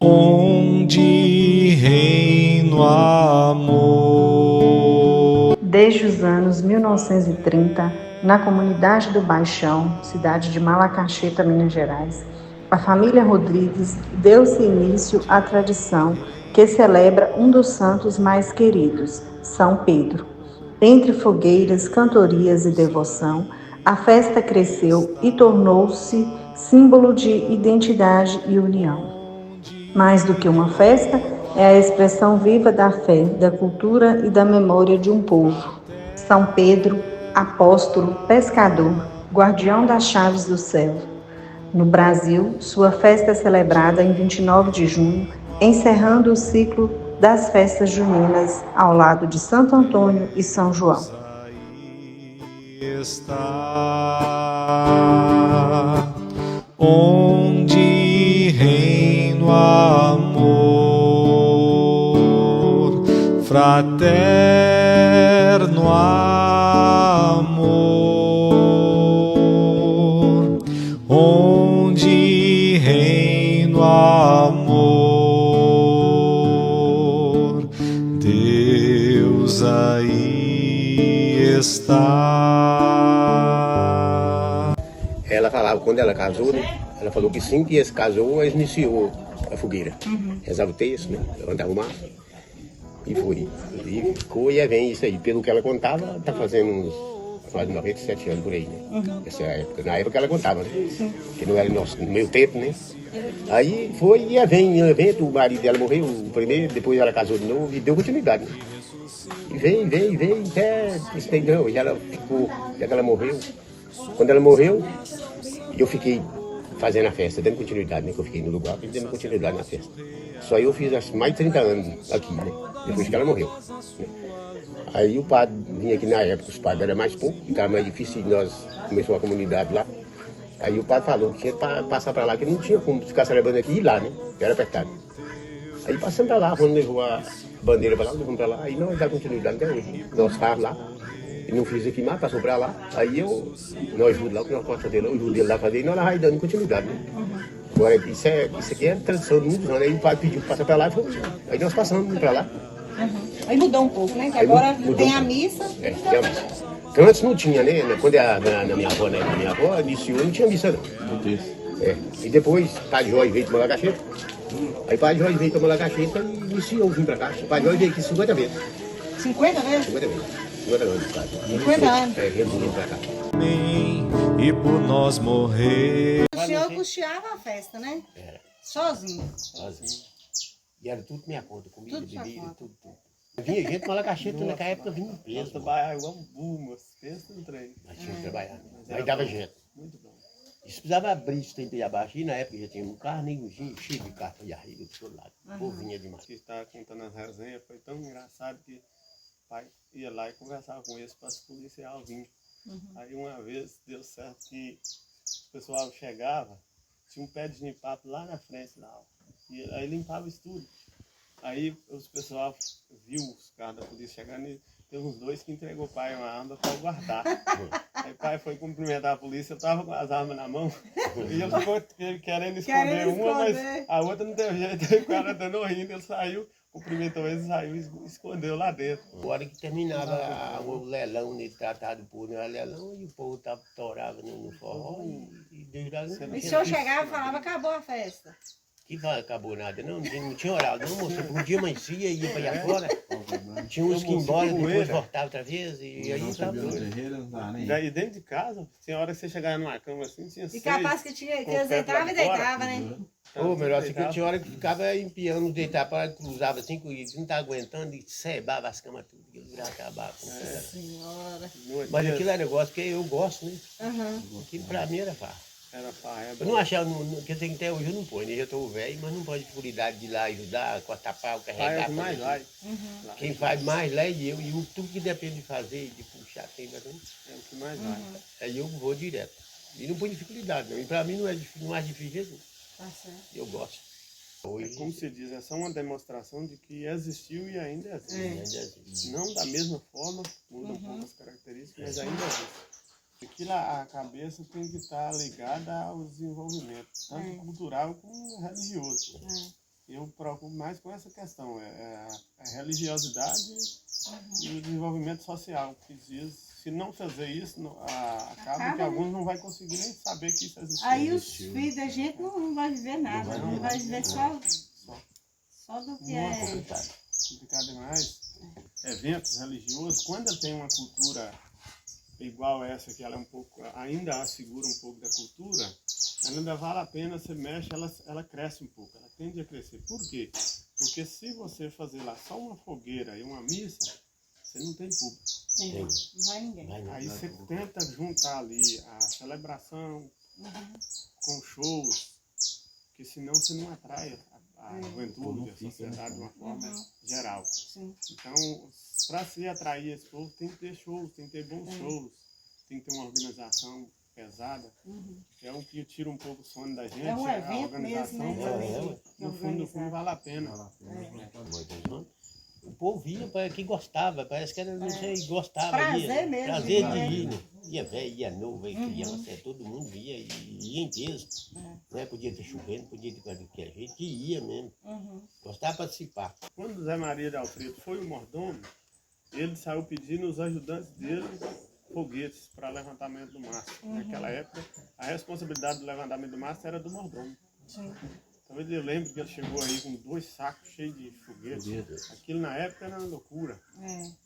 onde reina o amor. Desde os anos 1930, na comunidade do Baixão, cidade de Malacaxita, Minas Gerais, a família Rodrigues deu-se início à tradição que celebra um dos santos mais queridos, São Pedro. Entre fogueiras, cantorias e devoção, a festa cresceu e tornou-se símbolo de identidade e união. Mais do que uma festa, é a expressão viva da fé, da cultura e da memória de um povo. São Pedro, apóstolo, pescador, guardião das chaves do céu. No Brasil, sua festa é celebrada em 29 de junho, encerrando o ciclo das festas juninas ao lado de Santo Antônio e São João. Está onde reina o amor, fraterno amor, onde reina o amor, Deus aí está. Ela falava, quando ela casou, né? Ela falou que sim, que se casou, ela iniciou a fogueira. Rezava o texto, né? Levantava o maço. E foi. E ficou, e vem isso aí. Pelo que ela contava, tá fazendo uns mais de 97 anos por aí, né? Essa é a época. Na época que ela contava, né? Que não era no meu tempo, né? Aí foi, e vem em evento, o marido dela morreu o primeiro, depois ela casou de novo e deu continuidade, né? E vem, até esse tempo, e ela ficou, até que ela morreu. Quando ela morreu, eu fiquei fazendo a festa, dando continuidade, né? Que eu fiquei no lugar, dando continuidade na festa. Só eu fiz mais de 30 anos aqui, né? Depois que ela morreu. Né? Aí o padre vinha aqui na época, os padres eram mais poucos, ficava mais difícil, nós começamos a comunidade lá. Aí o padre falou que tinha que passar para lá, que não tinha como ficar celebrando aqui e ir lá, né? Que era apertado. Aí passamos para lá, quando levou a bandeira para lá, levamos para lá, aí nós dá continuidade até hoje. Nós estávamos lá. E não fiz aqui mais, passou pra lá. Aí nós ajudamos lá, que nós passamos dele, eu ajudo ele lá fazer e nós vai dando continuidade, né? Agora, isso aqui é tradição de muitos anos. Aí o padre pediu para passar pra lá e foi. Aí nós passamos pra lá. Aí mudou um pouco, né? Que agora tem a missa. É, tem a missa. Porque antes não tinha, né? Quando na minha avó, né? Minha avó iniciou, não tinha missa, não. É. E depois, Padre Jorge veio tomar Malacaxita. Aí Padre Jorge veio tomar Malacaxita e iniciou, vim pra cá. O Padre Jorge veio aqui 50 vezes. 50 vezes? 50 vezes. 50 anos, padre. 50 anos. É, resumindo pra cá. E por nós morrer. O senhor custeava a festa, né? Era. Sozinho. Sozinho. E era tudo minha conta, comida, Tudo sua bebida, conta. tudo. Vinha gente com Malacaxita, naquela época vinha em peso. Trabalhar igual um burro, pensa no trem. Mas tinha que trabalhar. Aí dava gente. Muito bom. Isso precisava abrir isso tem aí abaixo. E na época já tinha um carro, nem cheio de carro de arriba do todo lado. O povo vinha demais. Que estava contando as resenhas, foi tão engraçado que o pai ia lá e conversava com eles para os policiais virem. Aí uma vez deu certo que o pessoal chegava, tinha um pé de genipapo lá na frente da aula. E aí limpava isso tudo. Aí os pessoal viu os carros da polícia chegando e teve uns dois que entregou o pai uma arma para guardar. Aí o pai foi cumprimentar a polícia, eu estava com as armas na mão e ele ficou querendo esconder uma, mas a outra não teve jeito. Aí o cara dando rindo, ele saiu, cumprimentou eles, saiu e escondeu lá dentro. A hora que terminava o leilão nesse tratado por leilão, e o povo torava no forró e Deus lá. E o senhor chegava e falava, acabou a festa. Que acabou nada, não tinha horário, não, moço. Um dia amanhecia e ia para allá fora. Tinha uns que ia embora, depois voltava outra vez. E aí estava Daí dentro de casa, tinha hora que você chegava numa cama assim, tinha E capaz que azeitava e deitava, né? Ô, melhor assim, que tinha hora que ficava empiando, deitar para cruzava assim, que não estava aguentando e cebava as camas tudo, que ele acabava. Senhora. Mas aquilo é negócio que eu gosto, né? Uhum. Aquilo para mim era fácil. Era farra, Eu não achava, que tem até hoje eu não ponho, né? Já estou velho, mas não pode dificuldade de ir lá ajudar, cortar pau, carregar. mais lá. Quem faz mais lá é eu, e tudo que depende de fazer, de puxar, tem também. É o que mais vai. Aí eu vou direto. E não põe dificuldade, não. E para mim não é difícil, mais difícil Jesus. Tá certo. Eu gosto. É como se diz, é só uma demonstração de que existiu e ainda existe. Ainda existe. Não da mesma forma, muda um pouco as características, mas ainda existe. Aquilo, a cabeça tem que estar ligada ao desenvolvimento, tanto cultural como religioso. eu preocupo mais com essa questão, a religiosidade e o desenvolvimento social. Porque se não fazer isso, acaba que alguns não vão conseguir nem saber que isso existe. Aí os filhos da gente não vai viver nada, não vai viver só do que é complicado demais. Eventos religiosos, quando ele tem uma cultura igual essa, que ela é um pouco, ainda assegura um pouco da cultura, ela ainda vale a pena, você mexe, ela cresce um pouco, ela tende a crescer. Por quê? Porque se você fazer lá só uma fogueira e uma missa, você não tem público. Não vai ninguém. Aí você tenta juntar ali a celebração com shows, porque senão você não atrai a juventude, a sociedade de uma forma geral. Sim. Então, para se atrair esse povo, tem que ter shows, tem que ter bons shows, tem que ter uma organização pesada, que é o que tira um pouco o sono da gente. É um evento a organização, mesmo, né? no fundo, vale a pena. O povo vinha que gostava, parece que era, não sei, gostava. Prazer mesmo. Prazer de ir, né? Ia velho, ia novo, ia criança, todo mundo ia, e ia em peso. Né? Podia ter chovendo, podia ter qualquer jeito, que ia mesmo. Gostava de participar. Quando o Zé Maria de Alfredo foi o mordomo, ele saiu pedindo os ajudantes dele foguetes para levantamento do mastro. Naquela época, a responsabilidade do levantamento do mastro era do mordomo. Talvez eu lembre que ele chegou aí com 2 sacos cheios de foguetes. Aquilo na época era uma loucura.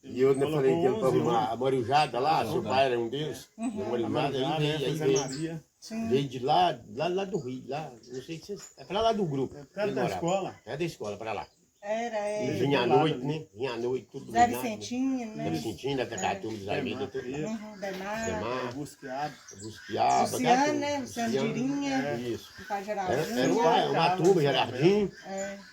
E eu ainda falei que ele para arrumar a Marijada lá, seu pai era um deles. A Marijada, aí veio de lá do Rio, lá, não sei se é para lá do grupo. Perto da escola. Perto da escola, para lá. Era Vinha à noite, né? Vinha à noite, tudo Zé ligado, Vicentinho, né? Zé Vicentinho, da turma dos amigos. Demar. Busqueado. Luciano, né? Luciano Dirinha. Isso. O pai Geraldinho. Era uma turma, Gerardinho.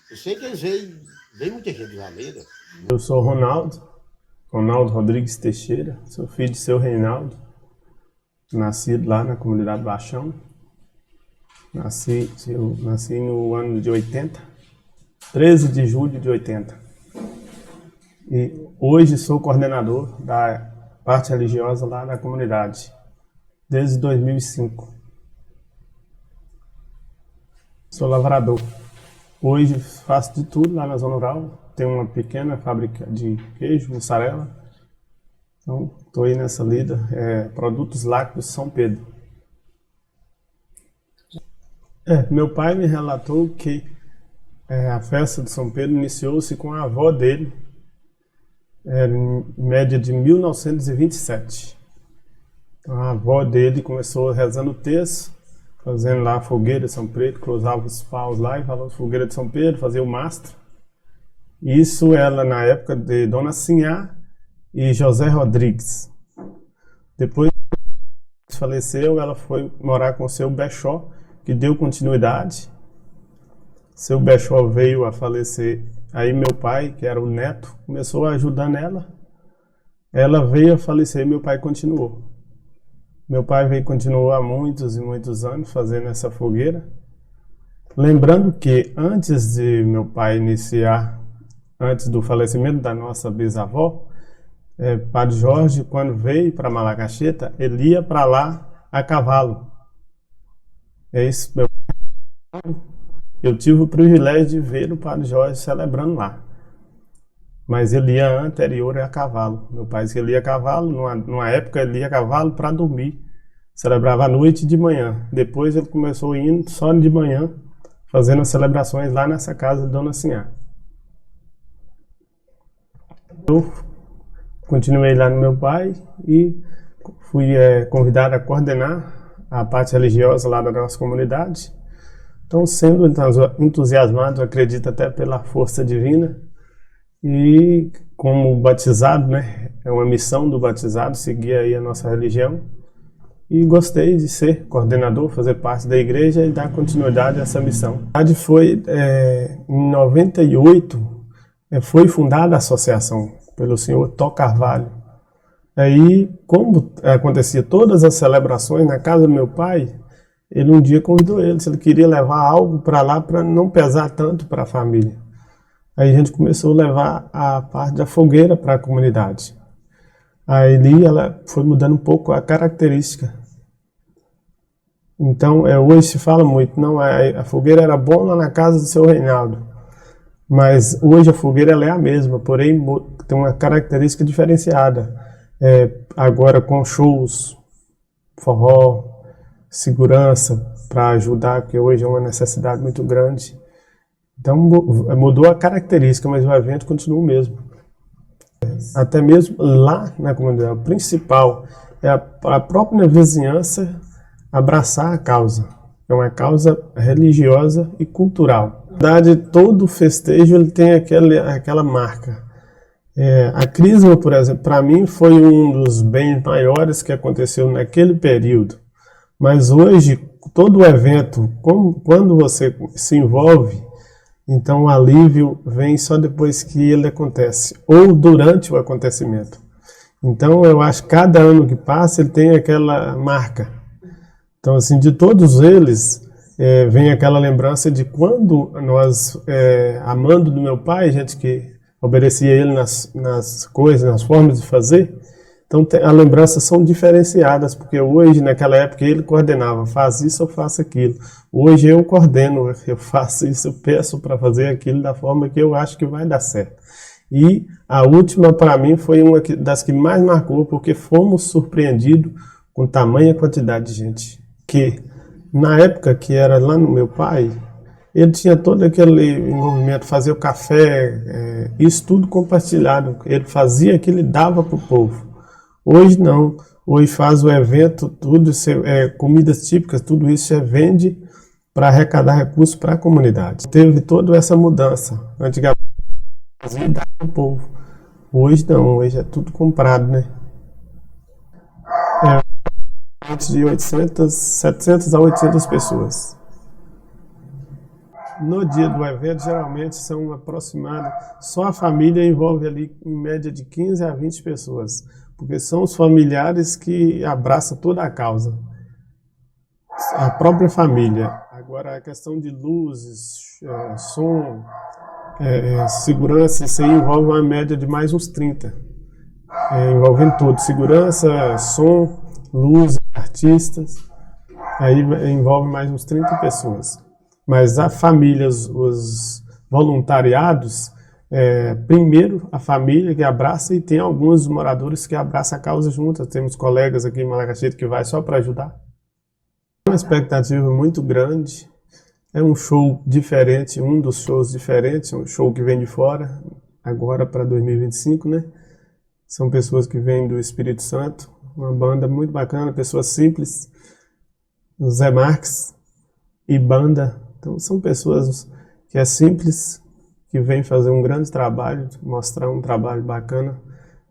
Eu sei que eles veio muita gente de Alameda. Eu sou Ronaldo Rodrigues Teixeira, sou filho de seu Reinaldo, nascido lá na comunidade Baixão. Eu nasci no ano de 80. 13 de julho de 80. E hoje sou coordenador da parte religiosa lá da comunidade, desde 2005. Sou lavrador. Hoje faço de tudo lá na zona rural. Tenho uma pequena fábrica de queijo, mussarela. Então, estou aí nessa lida, Produtos Lácteos São Pedro. Meu pai me relatou que a festa de São Pedro iniciou-se com a avó dele, em média de 1927. Então, a avó dele começou rezando o terço, fazendo lá a fogueira de São Pedro, cruzava os paus lá e falava fogueira de São Pedro, fazia o mastro. Isso ela na época de Dona Sinhá e José Rodrigues. Depois que faleceu, ela foi morar com o seu Bechó, que deu continuidade. Seu Bechó veio a falecer, aí meu pai, que era o neto, começou a ajudar nela. Ela veio a falecer e meu pai continuou. Meu pai veio continuar há muitos e muitos anos fazendo essa fogueira. Lembrando que antes de meu pai iniciar, antes do falecimento da nossa bisavó, Padre Jorge, quando veio para Malacacheta, ele ia para lá a cavalo. É isso, meu pai. Eu tive o privilégio de ver o Padre Jorge celebrando lá. Mas ele ia anterior a cavalo. Meu pai disse que ele ia a cavalo, numa época ele ia a cavalo para dormir. Celebrava à noite e de manhã. Depois ele começou indo só de manhã, fazendo as celebrações lá nessa casa de Dona Sinhá. Eu continuei lá no meu pai e fui convidado a coordenar a parte religiosa lá da nossa comunidade. Então, sendo entusiasmado, acredito até pela força divina, e como batizado, né, é uma missão do batizado, seguir aí a nossa religião, e gostei de ser coordenador, fazer parte da igreja e dar continuidade a essa missão. A verdade foi, em 98, foi fundada a associação pelo senhor Tó Carvalho. Aí, como acontecia todas as celebrações na casa do meu pai, ele um dia convidou ele, se ele queria levar algo para lá para não pesar tanto para a família. Aí a gente começou a levar a parte da fogueira para a comunidade. Aí ela foi mudando um pouco a característica. Então, hoje se fala muito, não, a fogueira era bom lá na casa do seu Reinaldo. Mas hoje a fogueira ela é a mesma, porém tem uma característica diferenciada. Agora com shows, forró, segurança para ajudar, porque hoje é uma necessidade muito grande. Então mudou a característica, mas o evento continua o mesmo. Até mesmo lá na comunidade, o principal é a própria vizinhança abraçar a causa. É uma causa religiosa e cultural. Na verdade, todo festejo ele tem aquela marca. A Crisma, por exemplo, para mim foi um dos bens maiores que aconteceu naquele período. Mas hoje, todo o evento, quando você se envolve, então o alívio vem só depois que ele acontece, ou durante o acontecimento. Então eu acho que cada ano que passa ele tem aquela marca. Então assim, de todos eles, vem aquela lembrança de quando nós, amando do meu pai, gente que obedecia ele nas coisas, nas formas de fazer, então as lembranças são diferenciadas, porque hoje, naquela época, ele coordenava, faz isso ou faça aquilo. Hoje eu coordeno, eu faço isso, eu peço para fazer aquilo da forma que eu acho que vai dar certo. E a última, para mim, foi uma das que mais marcou, porque fomos surpreendidos com tamanha quantidade de gente. Que, na época que era lá no meu pai, ele tinha todo aquele envolvimento, fazer o café, isso tudo compartilhado. Ele fazia aquilo e dava para o povo. Hoje não, hoje faz o evento, tudo, comidas típicas, tudo isso você vende para arrecadar recursos para a comunidade. Teve toda essa mudança, antigamente fazia e dava para o povo, hoje não, hoje é tudo comprado, né? De 700 a 800 pessoas. No dia do evento, geralmente são aproximadas, só a família envolve ali em média de 15 a 20 pessoas. Porque são os familiares que abraçam toda a causa, a própria família. Agora a questão de luzes, som, segurança, isso aí envolve uma média de mais uns 30, envolvendo tudo, segurança, som, luz, artistas, aí envolve mais uns 30 pessoas. Mas a família, os voluntariados, primeiro a família que abraça, e tem alguns moradores que abraçam a causa juntas. Temos colegas aqui em Malacaxita que vai só para ajudar. Uma expectativa muito grande, é um show diferente, um dos shows diferentes, um show que vem de fora, agora para 2025, né? São pessoas que vêm do Espírito Santo, uma banda muito bacana, pessoas simples, o Zé Marques e banda. Então são pessoas que é simples, que vem fazer um grande trabalho, mostrar um trabalho bacana,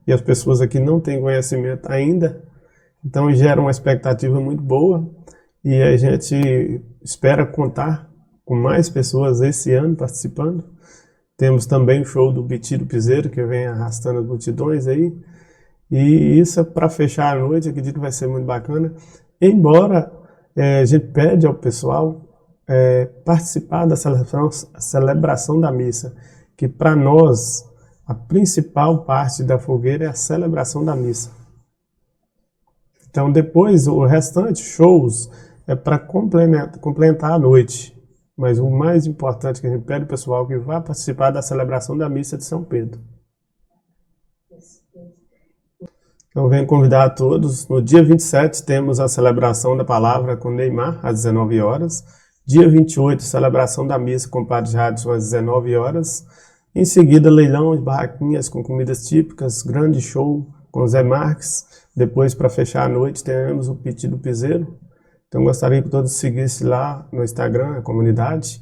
e as pessoas aqui não têm conhecimento ainda, então gera uma expectativa muito boa, e a gente espera contar com mais pessoas esse ano participando. Temos também o show do Biti do Piseiro, que vem arrastando as multidões aí, e isso é para fechar a noite, acredito que vai ser muito bacana, embora a gente pede ao pessoal participar da celebração da missa, que para nós a principal parte da fogueira é a celebração da missa. Então depois o restante, shows, é para complementar a noite, mas o mais importante que a gente pede ao pessoal que vá participar da celebração da missa de São Pedro. Então venho convidar a todos, no dia 27 temos a celebração da palavra com Neymar, às 19 horas, dia 28, celebração da missa com Padre Jadson às 19 horas. Em seguida, leilão de barraquinhas com comidas típicas, grande show com Zé Marques. Depois, para fechar a noite, teremos o Biti do Piseiro. Então, gostaria que todos seguissem lá no Instagram, a comunidade.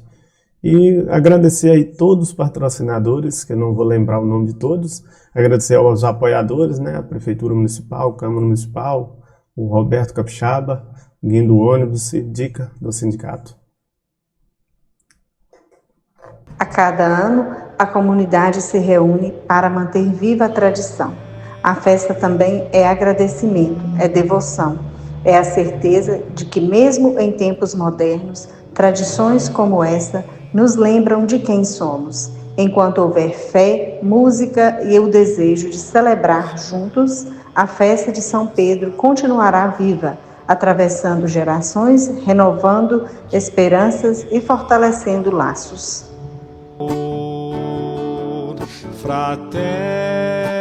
E agradecer aí todos os patrocinadores, que eu não vou lembrar o nome de todos. Agradecer aos apoiadores, né? A Prefeitura Municipal, a Câmara Municipal, o Roberto Capixaba, Guindo Ônibus e Dica do Sindicato. A cada ano, a comunidade se reúne para manter viva a tradição. A festa também é agradecimento, é devoção, é a certeza de que mesmo em tempos modernos, tradições como essa nos lembram de quem somos. Enquanto houver fé, música e o desejo de celebrar juntos, a festa de São Pedro continuará viva, atravessando gerações, renovando esperanças e fortalecendo laços. fraterno